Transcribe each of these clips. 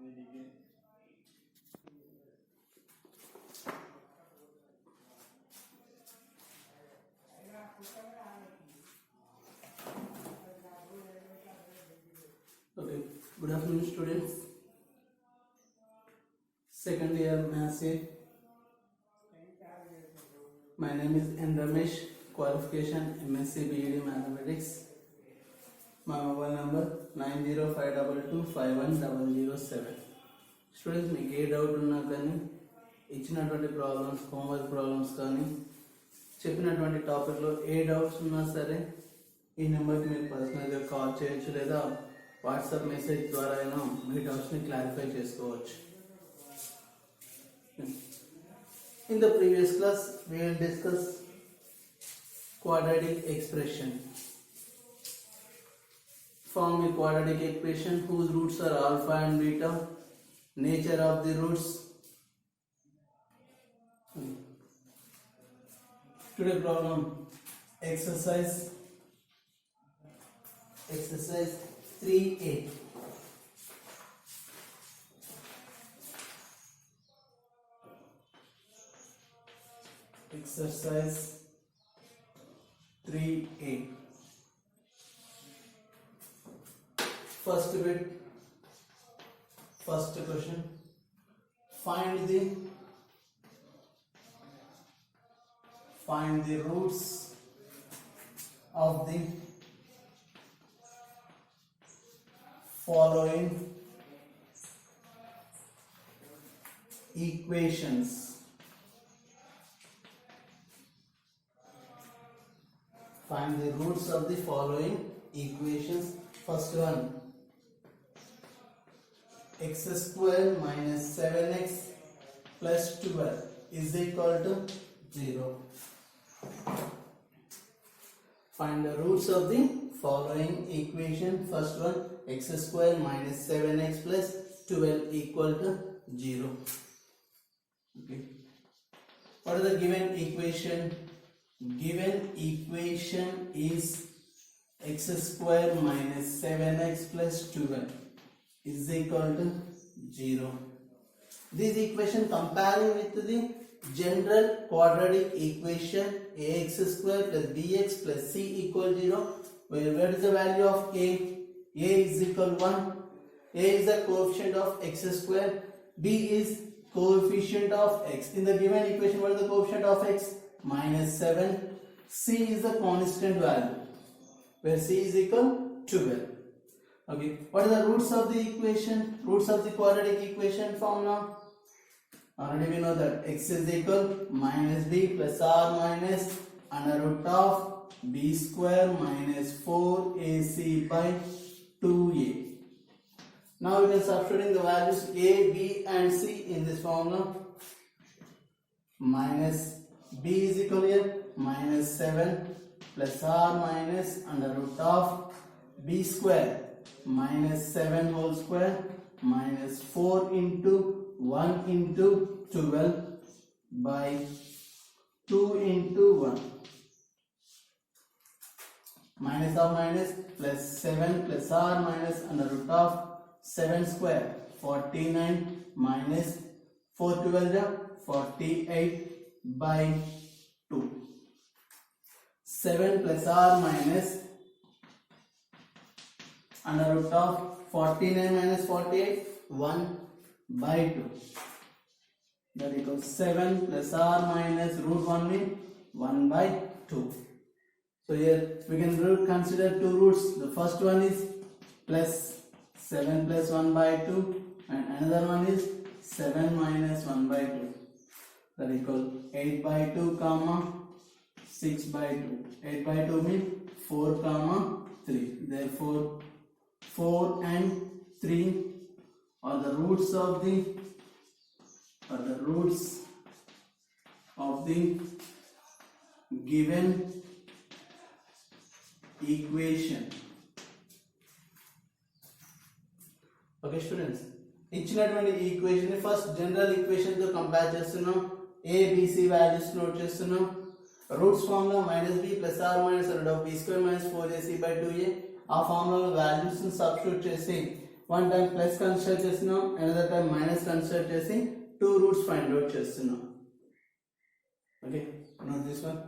Okay, good afternoon students. Second year maths year. My name is N. Ramesh, qualification MSc BEd Mathematics. My mobile number 9052251007. Students మీకు ఏ doubt ఉన్నా కానీ ఇచ్చినటువంటి problems homework problems కానీ చెప్పినటువంటి టాపిక్లో ఏ doubts ఉన్నా సరే ఈ నెంబర్కి మీరు పర్సనల్గా కాల్ చేయొచ్చు లేదా వాట్సాప్ మెసేజ్ ద్వారా అయినా మీ డౌట్స్ని క్లారిఫై చేసుకోవచ్చు. In the previous class we will discuss quadratic expression. Form a quadratic equation whose roots are alpha and beta. Nature of the roots. Today problem exercise 3A. Exercise 3A. First bit, first question. Find the roots of the following equations. Find the roots of the following equations. First one, x square minus 7x plus 12 is equal to 0. Find the roots of the following equation. First one, x square minus 7x plus 12 equal to 0. Okay. What is the given equation? Given equation is x square minus 7x plus 12 is equal to 0. This equation comparing with the general quadratic equation ax square plus bx plus c equal 0, where what is the value of a? A is equal 1. A is the coefficient of x square. B is coefficient of x. In the given equation, what is the coefficient of x? Minus 7. C is the constant value, where c is equal 12. Okay, what are the roots of the equation? Roots of the quadratic equation formula. Already we know that x is equal minus b plus r minus under root of b square minus 4ac by 2a. Now we can substitute the values a, b and c in this formula. Minus b is equal here minus 7 plus r minus under root of b square minus 7 whole square minus 4 into 1 into 12 by 2 into 1 minus of minus plus 7 plus r minus under root of 7 square 49 minus 4 12 48 by 2. 7 plus r minus under root of 49 minus 48 1 by 2. That equals 7 plus r minus root 1 means 1 by 2. So here we can consider two roots. The first one is plus 7 plus 1 by 2 and another one is 7 minus 1 by 2. That equals 8 by 2 comma 6 by 2. 8 by 2 means 4 comma 3. Therefore 4 and 3 are the roots of the given equation. Okay students, ఇచ్చినటువంటి equation ని first general equation తో compare చేస్తున్నాం. a b c values note చేస్తున్నాం. Roots formula -b + r - b² - 4ac/2a. ఆ ఫార్ములాలో values ని substitute చేసి one time plus consider చేస్తున్నాం, అనదర్ టైం మైనస్ కన్సిడర్ చేసి టూ రూట్స్ ఫైండ్ అవుట్ చేస్తున్నాం. Okay, note this one.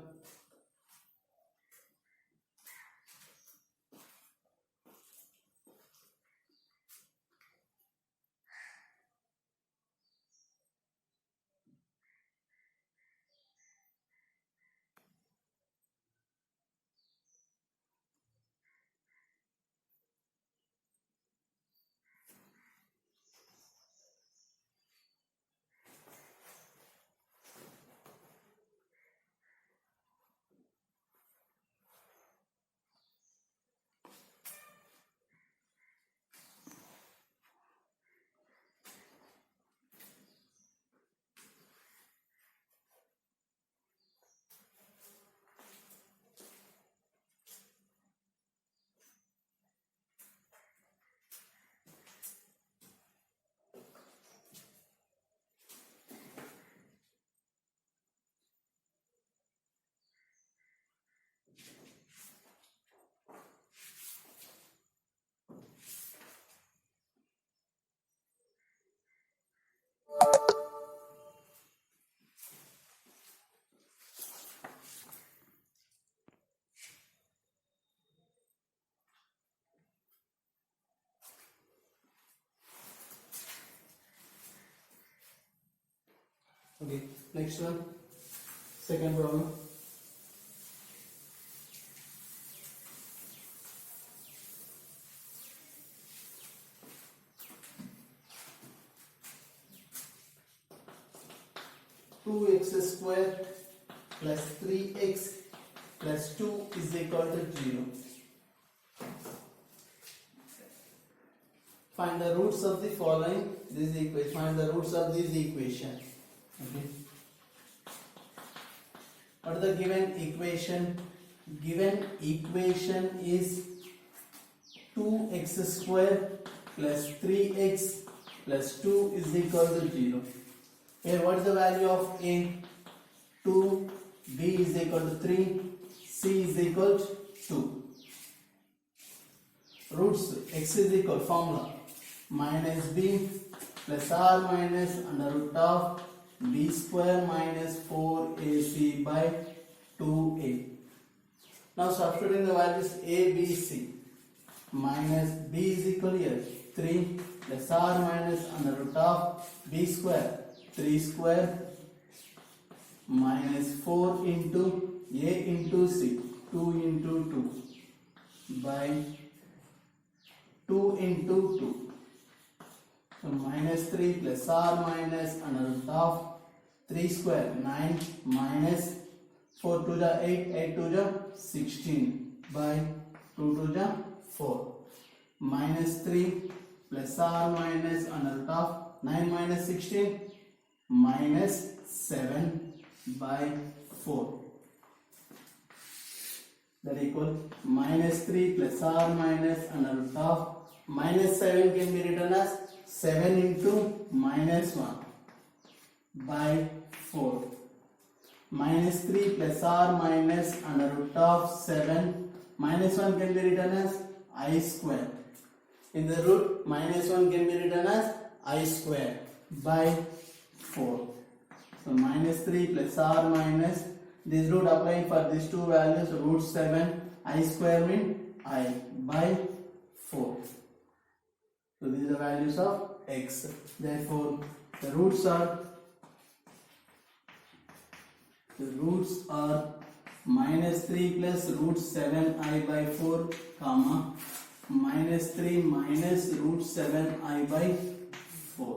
Okay, next one, second problem. Two x square plus 3x plus 2 is equal to 0. Find the roots of the following this equation. Find the roots of this equation. Okay. What is the given equation? Given equation is 2x square plus 3x plus 2 is equal to 0. Here what is the value of a? 2, b is equal to 3, c is equal to 2. Roots x is equal formula minus b plus r minus under root of b square minus 4ac by 2a. Now substituting the values a, b, c. Minus b is equal here 3 plus r minus under root of b square 3 square minus 4 into a into c 2 into 2 by 2 into 2. So minus 3 plus r minus under root of 3 square 9 minus 4 to the 8 8 to the 16 by 2 to the 4 minus 3 plus r minus under root of 9 minus 16 minus 7 by 4 that equal minus 3 plus r minus under root of minus 7 can be written as 7 into minus 1 by 4 minus 3 plus r minus under root of 7 minus 1 can be written as I square. In the root minus 1 can be written as I square by 4. So minus 3 plus r minus this root applying for these two values root 7 I square mean I by 4. So these are the values of x. Therefore the roots are minus 3 plus root 7 I by 4 comma minus 3 minus root 7 I by 4.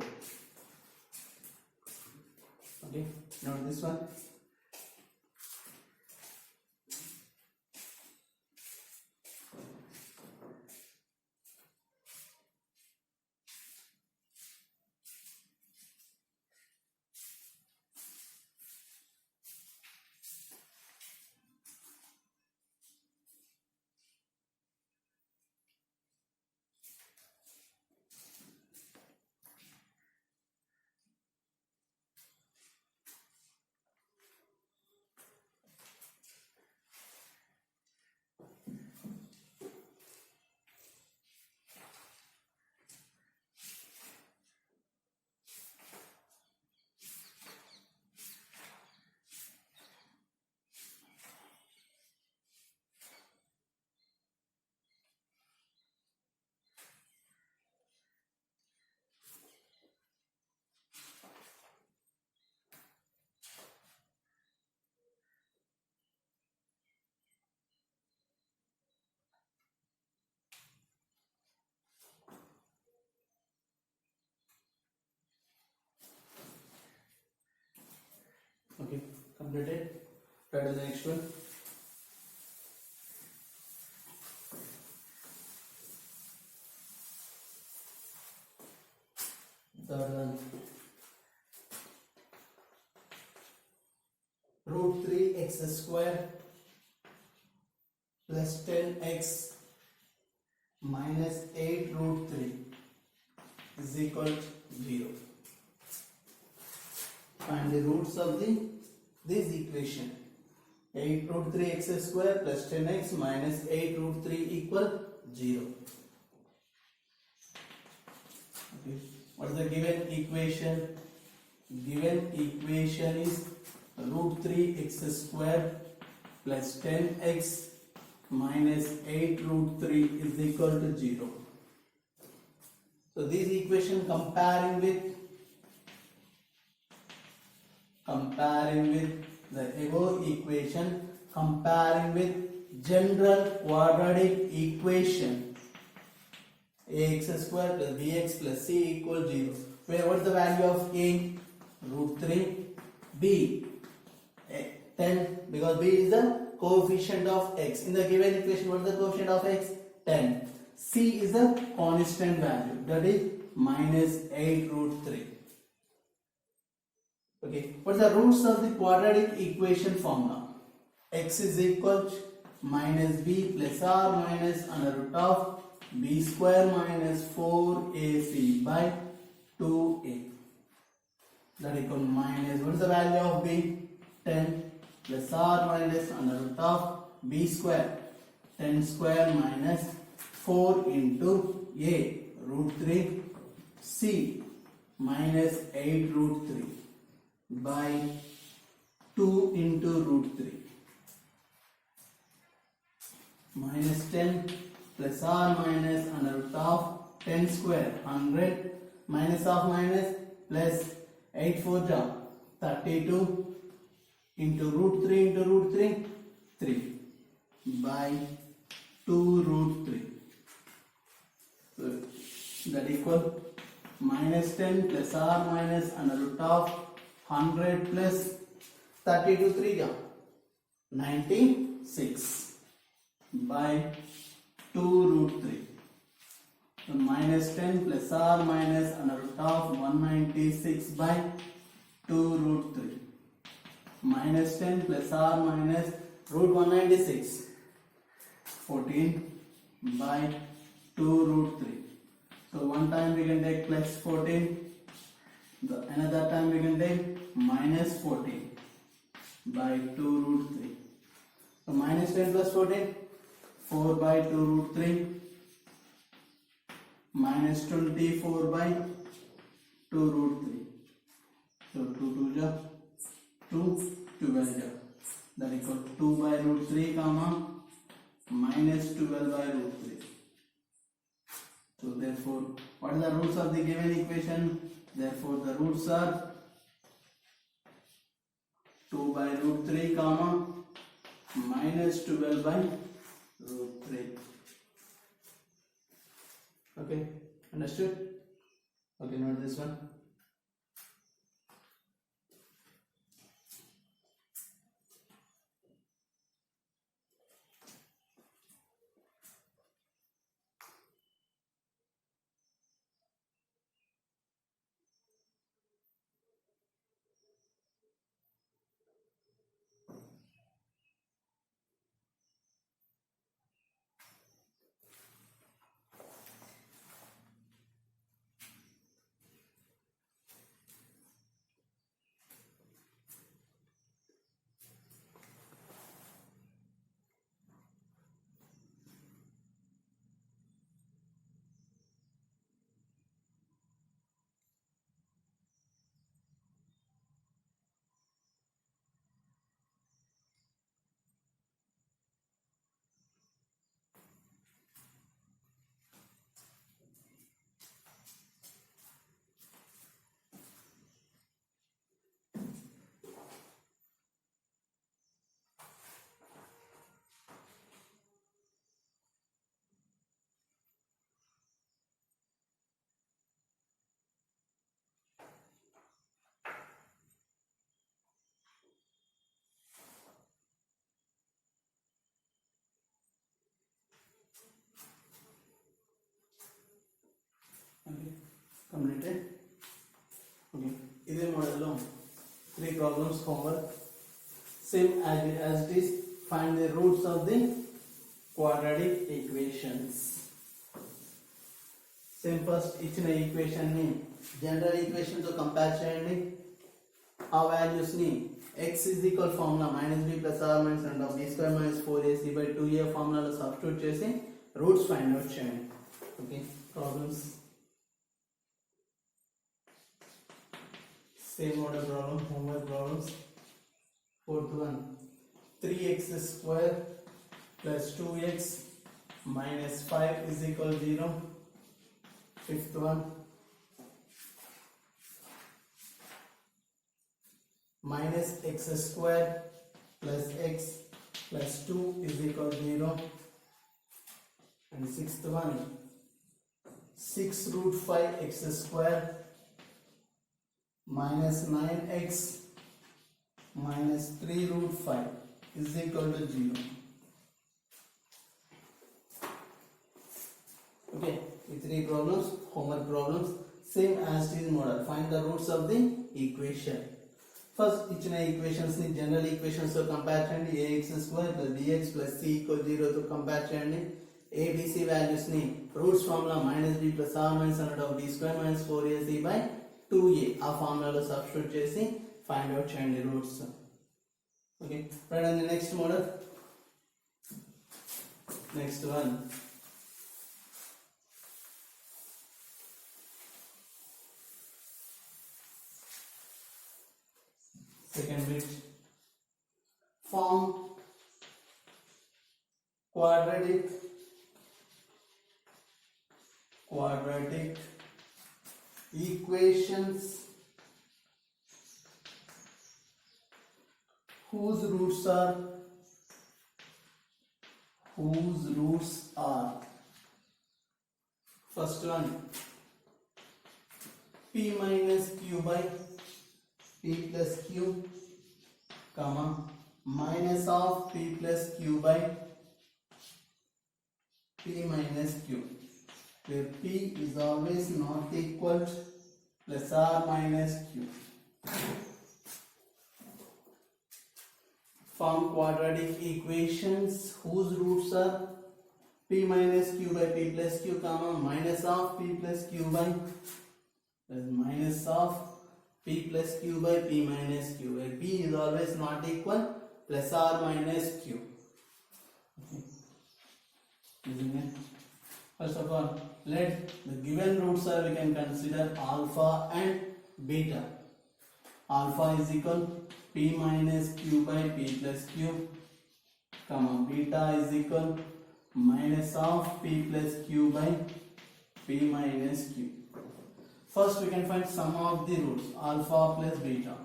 Okay, note this one. completed. Try to the next one. Third one. Root 3x square plus 10x minus 8 root 3 is equal to 0. Find the roots of this equation. 8 root 3x square plus 10x minus 8 root 3 equal 0. Okay. What is the given equation? Given equation is root 3x square plus 10x minus 8 root 3 is equal to 0. So this equation comparing with the above equation, comparing with general quadratic equation ax square plus bx plus c equals 0. Where what is the value of a? Root 3. B 10, because b is the coefficient of x. In the given equation, what is the coefficient of x? 10. C is a constant value, that is minus 8 root 3. Okay, what is the roots of the quadratic equation formula? X is equal to minus b plus r minus under root of b square minus 4ac by 2a. That equal minus, what is the value of b? 10 plus r minus under root of b square, 10 square minus 4 into a root 3 c minus 8 root 3 by 2 into root 3 minus 10 plus r minus under root of 10 square 100 minus of minus plus 8 4 ja 32 into root 3 into root 3 3 by 2 root 3. So that equal minus 10 plus r minus under root of 100 plus 32 3 ja 96 by 2 root 3. So minus 10 plus r minus under root of 196 by 2 root 3. Minus 10 plus r minus root 196 14 by 2 root 3. So one time we can take plus 14, another time we can take minus 14 by 2 root 3. So minus 10 plus 14, 4 by 2 root 3 minus 24 by 2 root 3. So 2 2 ja 2 12 ja, that equal 2 by root 3 comma minus 12 by root 3. So therefore, what are the roots of the given equation? Therefore the roots are 2 by root 3 comma minus 12 by root 3. Okay, understood? Okay, note this one. completed. Okay, ఇదే మోడల్లో 3 problems homework same as it is. Find the roots of the quadratic equations. Same first ఇచ్చిన equation ని general equation తో compare చేయండి. ఆ values ని x is equal formula minus b plus r minus and of b square minus 4ac by 2a ఫార్ములాలో substitute చేసి roots find out చేయండి. Okay, problems same order problem, homework problems. Fourth one, 3x square plus 2x minus 5 is equal 0. Fifth one, minus x square plus x plus 2 is equal 0. And sixth one, 6 root 5 x square minus 9x minus 3 root 5 is equal to 0. Okay, the 3 problems, homework problems, same as it is model. Find the roots of the equation. First, ఇచ్చిన equations ని general equations తో compare చేయండి. ax square plus bx plus c equal 0 తో compare చేయండి. abc values ని roots formula minus b plus r minus under of b square minus 4ac by 2a ఆ ఫార్ములాలో substitute చేసి find out చేయండి roots. Okay, right. And next model, next one, second bit, form quadratic equations whose roots are first one, p minus q by p plus q, comma, minus of p plus q by p minus q, where p is always not equal to plus r minus q. Form quadratic equations whose roots are p minus q by p plus q, comma, minus of p plus q by minus of p plus q by p minus q, where p is always not equal plus r minus q. Okay. First of all, let the given roots are, we can consider alpha and beta. Alpha is equal p minus q by p plus q, comma, beta is equal minus of p plus q by p minus q. First we can find sum of the roots, alpha plus beta.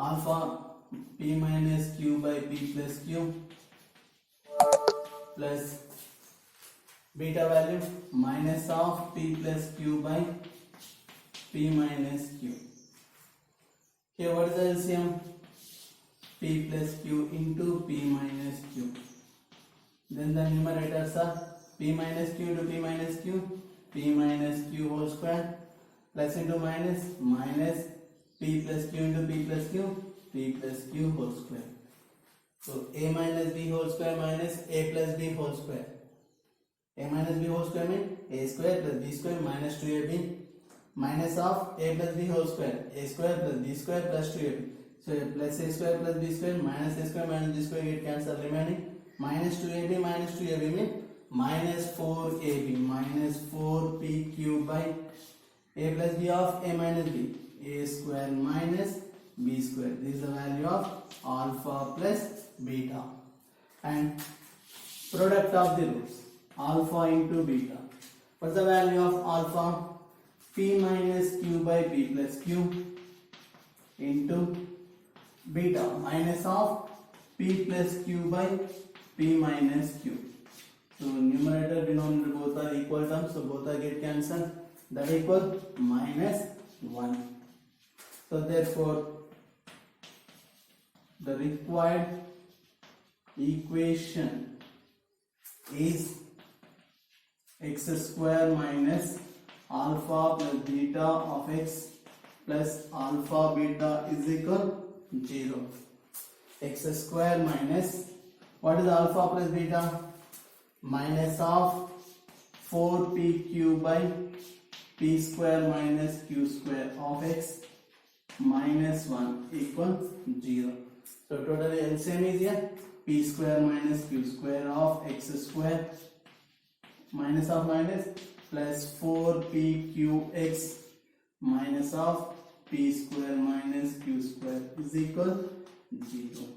Alpha p minus q by p plus q plus beta value minus of p plus q by p minus q. Here what is the LCM? P plus q into p minus q. Then the numerators are p minus q into p minus q, p minus q whole square, plus into minus, minus p plus q into p plus q, p plus q whole square. So a minus b whole square minus a plus b whole square. A minus b whole square means a square plus b square minus 2ab, minus of a plus b whole square, a square plus b square plus 2ab. So plus a square plus b square minus a square minus b square get cancel, remaining minus 2ab means minus 4ab, minus 4pq by a plus b of a minus b, a square minus b square. This is the value of alpha plus beta. And product of the roots, alpha into beta. What is the value of alpha? P minus q by p plus q into beta minus of p plus q by p minus q. So numerator denominator both are equal terms, so both are get cancelled. That equal minus 1. So therefore the required equation is x square minus alpha plus beta of x plus alpha beta is equal 0. X square minus, what is alpha plus beta? Minus of 4pq by p square minus q square of x minus 1 equals 0. So totally LCM is here p square minus q square of x square minus of minus plus 4pqx minus of p square minus q square is equal 0.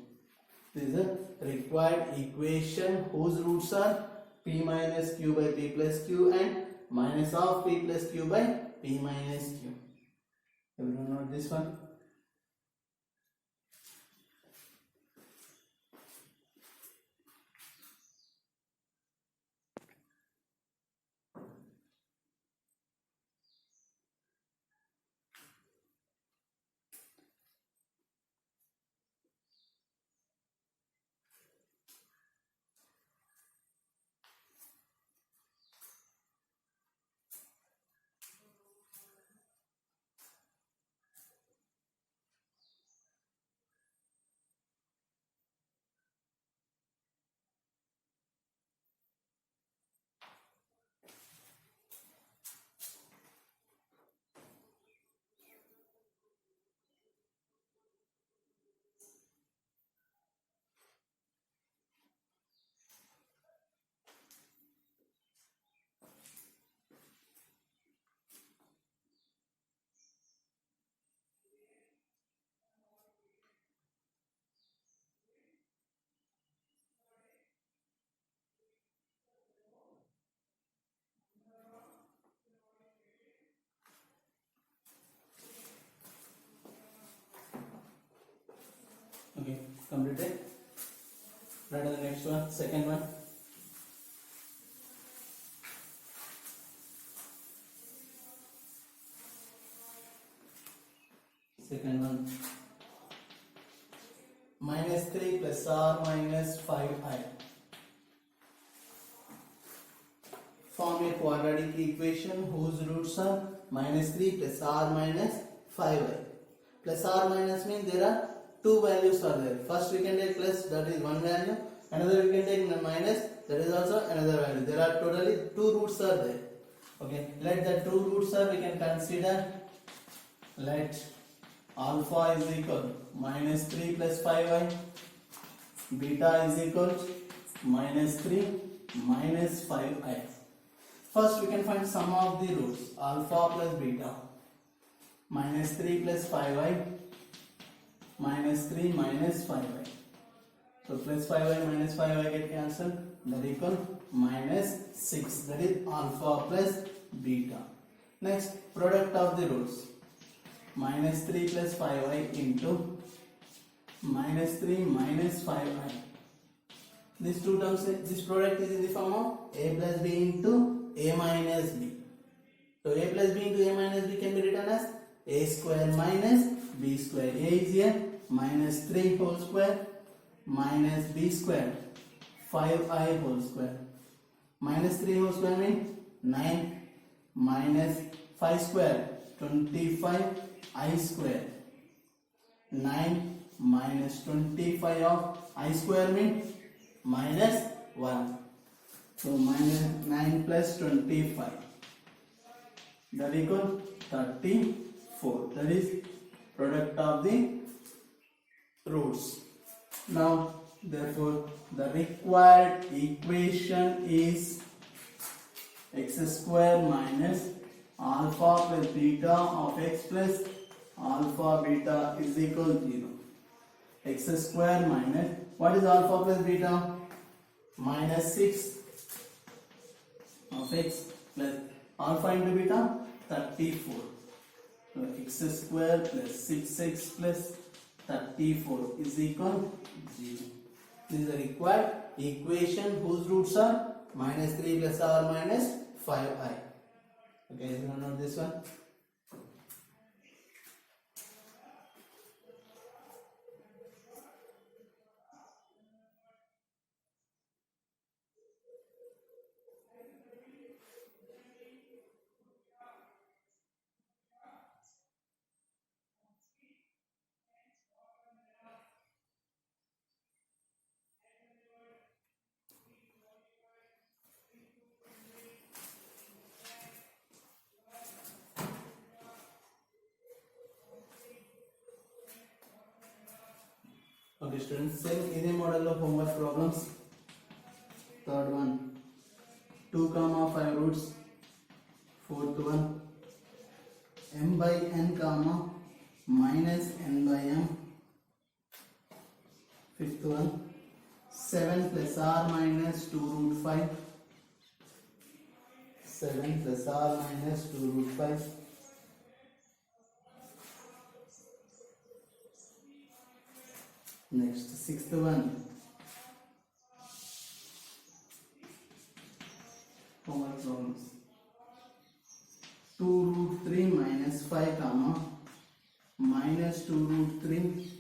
This is a required equation whose roots are p minus q by p plus q and minus of p plus q by p minus q. Everyone note this one? Okay, completed. Right on the next one, second one. Second one. Minus 3 plus r minus 5i. Form a quadratic equation whose roots are minus 3 plus r minus 5i. Plus r minus means there are two values are there. First we can take plus, that is one value. Another we can take minus, that is also another value. There are totally two roots are there. Okay, let the two roots are we can consider. Let alpha is equal minus 3 plus 5i, beta is equal minus 3 minus 5i. First we can find sum of the roots. Alpha plus beta, minus 3 plus 5i, minus 3 minus 5i. So plus 5i minus 5i get cancelled, that equal minus 6, that is alpha plus beta. Next, product of the roots. Minus 3 plus 5i into minus 3 minus 5i. These two terms, this product is in the form of a plus b into a minus b. So a plus b into a minus b can be written as a square minus b square. A is here minus 3 whole square minus b square 5i whole square. Minus 3 whole square means 9 minus 5 square 25 I square. 9 minus 25 of I square means minus 1. So minus 9 plus 25, that equal 34. That is product of the roots. Now therefore the required equation is x square minus alpha plus beta of x plus alpha beta is equal to 0. X square minus, what is alpha plus beta? Minus 6 of x plus alpha into beta 34. So x square plus 6x plus 34 is equal to 0. This is the required equation whose roots are minus 3 plus r minus 5i. Okay, you want to note this one? Okay students, same इधे model of homework problems. Third one, 2, 5 roots. Fourth one, m by n comma minus n by m. Fifth one, 7 plus r minus 2 root 5. 7 plus r minus 2 root 5. Next, sixth one, homework problems. 2 root 3 minus 5 comma minus 2 root 3